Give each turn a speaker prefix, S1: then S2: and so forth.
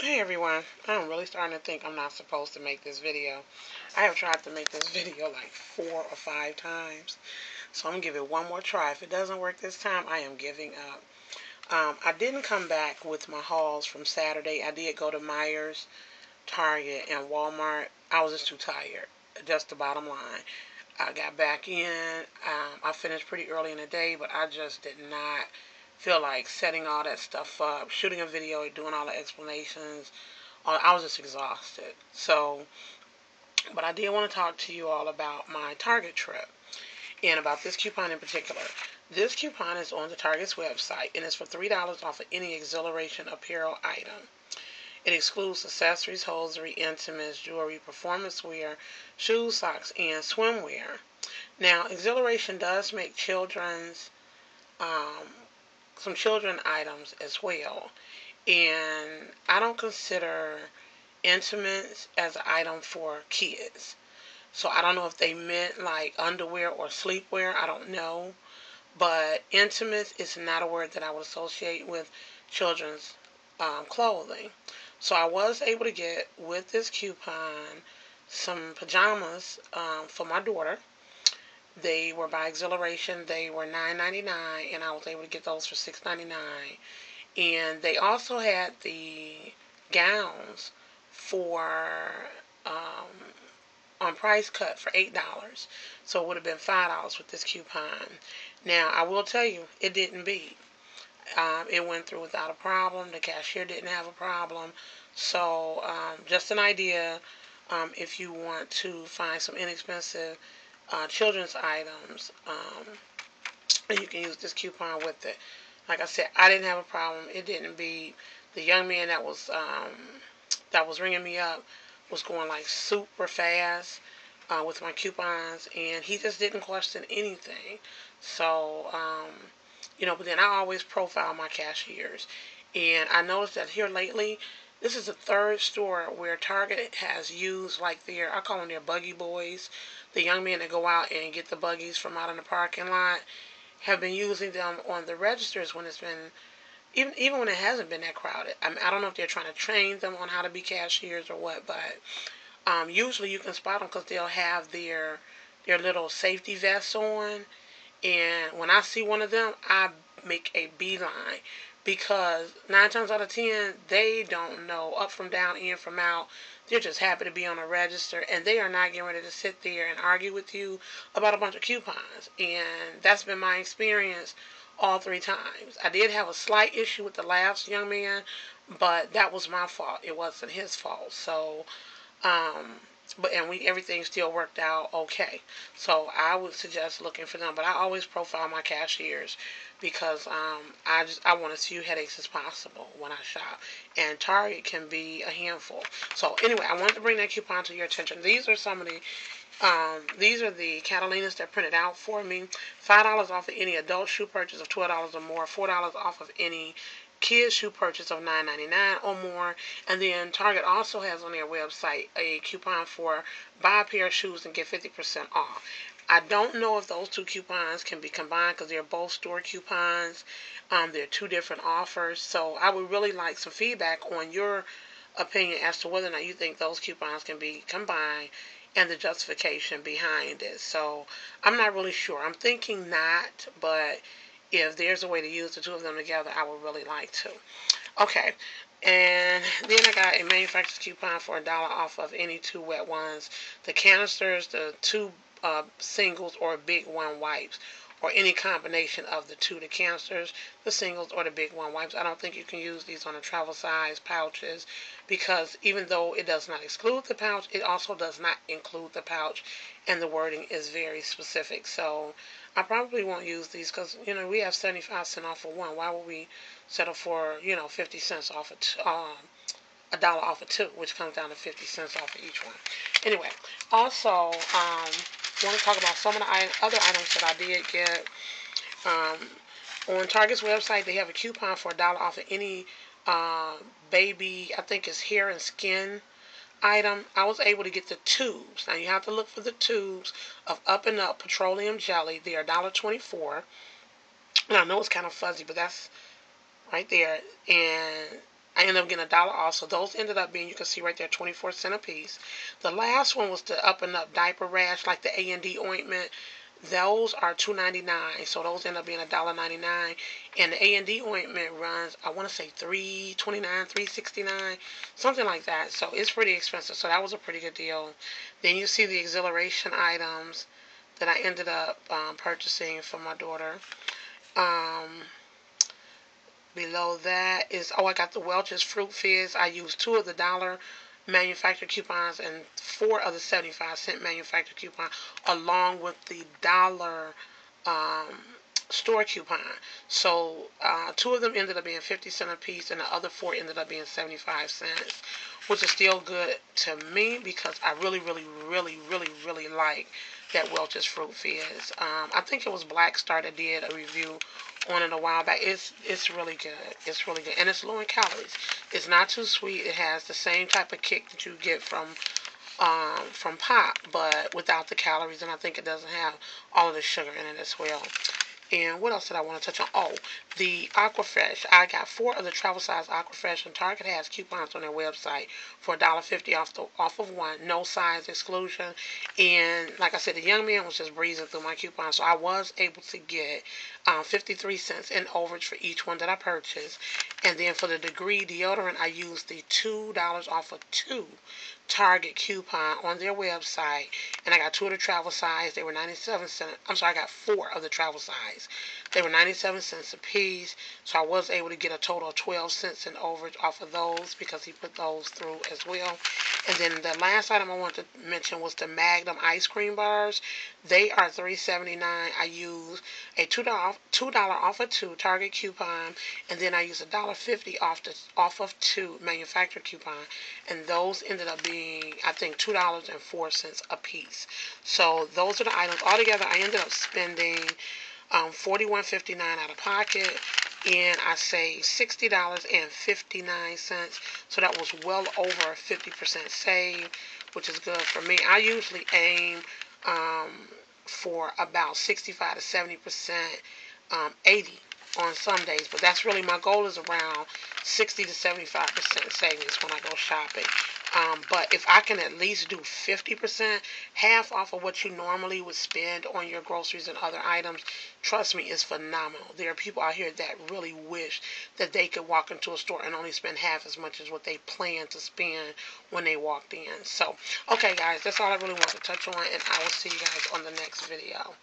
S1: Hey everyone, I'm really starting to think I'm not supposed to make this video. I have tried to make this video like 4 or 5 times, so I'm going to give it one more try. If it doesn't work this time, I am giving up. I didn't come back with my hauls from Saturday. I did go to Myers, Target, and Walmart. I was just too tired, just the bottom line. I got back in. I finished pretty early in the day, but I just did not feel like setting all that stuff up, shooting a video, doing all the explanations. I was just exhausted. But I did want to talk to you all about my Target trip and about this coupon in particular. This coupon is on the Target's website and it's for $3 off of any Exhilaration apparel item. It excludes accessories, hosiery, intimates, jewelry, performance wear, shoes, socks, and swimwear. Now, Exhilaration does make um, some children items as well, and I don't consider intimates as an item for kids. So I don't know if they meant like underwear or sleepwear. I don't know. But intimates is not a word that I would associate with children's clothing. So I was able to get with this coupon some pajamas for my daughter. They were by Exhilaration. They were $9.99, and I was able to get those for $6.99. And they also had the gowns for on price cut for $8. So it would have been $5 with this coupon. Now I will tell you, it didn't beat. It went through without a problem. The cashier didn't have a problem. So just an idea. If you want to find some inexpensive children's items, and you can use this coupon with it. Like I said, I didn't have a problem. It didn't beat. The young man that was ringing me up was going like super fast with my coupons, and he just didn't question anything. So, but then I always profile my cashiers, and I noticed that here lately, this is the third store where Target has used like I call them their buggy boys, the young men that go out and get the buggies from out in the parking lot, have been using them on the registers when it's been even when it hasn't been that crowded. I don't know if they're trying to train them on how to be cashiers or what, but usually you can spot them because they'll have their little safety vests on. And when I see one of them, I make a beeline because 9 times out of 10 they don't know up from down, in from out. They're just happy to be on a register, and they are not getting ready to sit there and argue with you about a bunch of coupons. And that's been my experience all 3 times. I did have a slight issue with the last young man, but that was my fault. It wasn't his fault. So um, everything still worked out okay. So I would suggest looking for them. But I always profile my cashiers because I want as few headaches as possible when I shop. And Target can be a handful. So anyway, I wanted to bring that coupon to your attention. These are the Catalinas that printed out for me. $5 off of any adult shoe purchase of $12 or more. $4 off of any kids shoe purchase of $9.99 or more. And then Target also has on their website a coupon for buy a pair of shoes and get 50% off. I don't know if those two coupons can be combined because they're both store coupons. They're two different offers. So I would really like some feedback on your opinion as to whether or not you think those coupons can be combined and the justification behind it. So I'm not really sure. I'm thinking not, but if there's a way to use the two of them together, I would really like to. Okay, and then I got a manufacturer's coupon for $1 off of any two wet ones, the canisters, the two singles, or big one wipes, or any combination of the two, the canisters, the singles, or the big one wipes. I don't think you can use these on the travel size pouches because even though it does not exclude the pouch, it also does not include the pouch, and the wording is very specific. So I probably won't use these because we have 75 cents off of one. Why would we settle for 50 cents off of $1 off of two, which comes down to 50 cents off of each one. Anyway, also want to talk about some of the other items that I did get. On Target's website, they have a coupon for $1 off of any baby, I think it's hair and skin item. I was able to get the tubes. Now you have to look for the tubes of Up and Up petroleum jelly. They are $1.24. And I know it's kind of fuzzy, but that's right there. And I ended up getting $1 off. So those ended up being, you can see right there, 24 cents a piece. The last one was the Up and Up diaper rash, like the A&D ointment. Those are $2.99, so those end up being $1.99. And the A&D ointment runs, I want to say $3.29, $3.69, something like that. So it's pretty expensive. So that was a pretty good deal. Then you see the Exhilaration items that I ended up purchasing for my daughter. Um, Below that is, oh, I got the Welch's Fruit Fizz. I used 2 of the dollar manufacturer coupons and 4 of the 75-cent manufacturer coupon, along with the dollar um, store coupon. So 2 of them ended up being 50 cents a piece, and the other 4 ended up being 75 cents, which is still good to me because I really, really, really, really, really like that Welch's Fruit Fizz. I think it was Black Star that did a review on it a while back. It's really good. It's really good, and it's low in calories. It's not too sweet. It has the same type of kick that you get from pop, but without the calories, and I think it doesn't have all of the sugar in it as well. And what else did I want to touch on? Oh, the Aquafresh. I got 4 of the travel size Aquafresh, and Target has coupons on their website for $1.50 off of one, no size exclusion. And like I said, the young man was just breezing through my coupons, so I was able to get 53 cents in overage for each one that I purchased. And then for the Degree deodorant, I used the $2 off of 2 Target coupon on their website, and I got 2 of the travel size. They were 97 cents. I'm sorry, I got 4 of the travel size. They were 97 cents a piece, so I was able to get a total of 12 cents in overage off of those because he put those through as well. And then the last item I wanted to mention was the Magnum ice cream bars. They are $3.79. I used a $2 off of 2 Target coupon, and then I used $1.50 off of 2 manufacturer coupon, and those ended up being, I think, $2.04 a piece. So those are the items. Altogether, I ended up spending $41.59 out of pocket, and I saved $60.59. So that was well over a 50% save, which is good for me. I usually aim for about 65 to 70%, 80 on some days, but that's really my goal, is around 60 to 75% savings when I go shopping. But if I can at least do 50%, half off of what you normally would spend on your groceries and other items, trust me, it's phenomenal. There are people out here that really wish that they could walk into a store and only spend half as much as what they planned to spend when they walked in. So, okay guys, that's all I really want to touch on, and I will see you guys on the next video.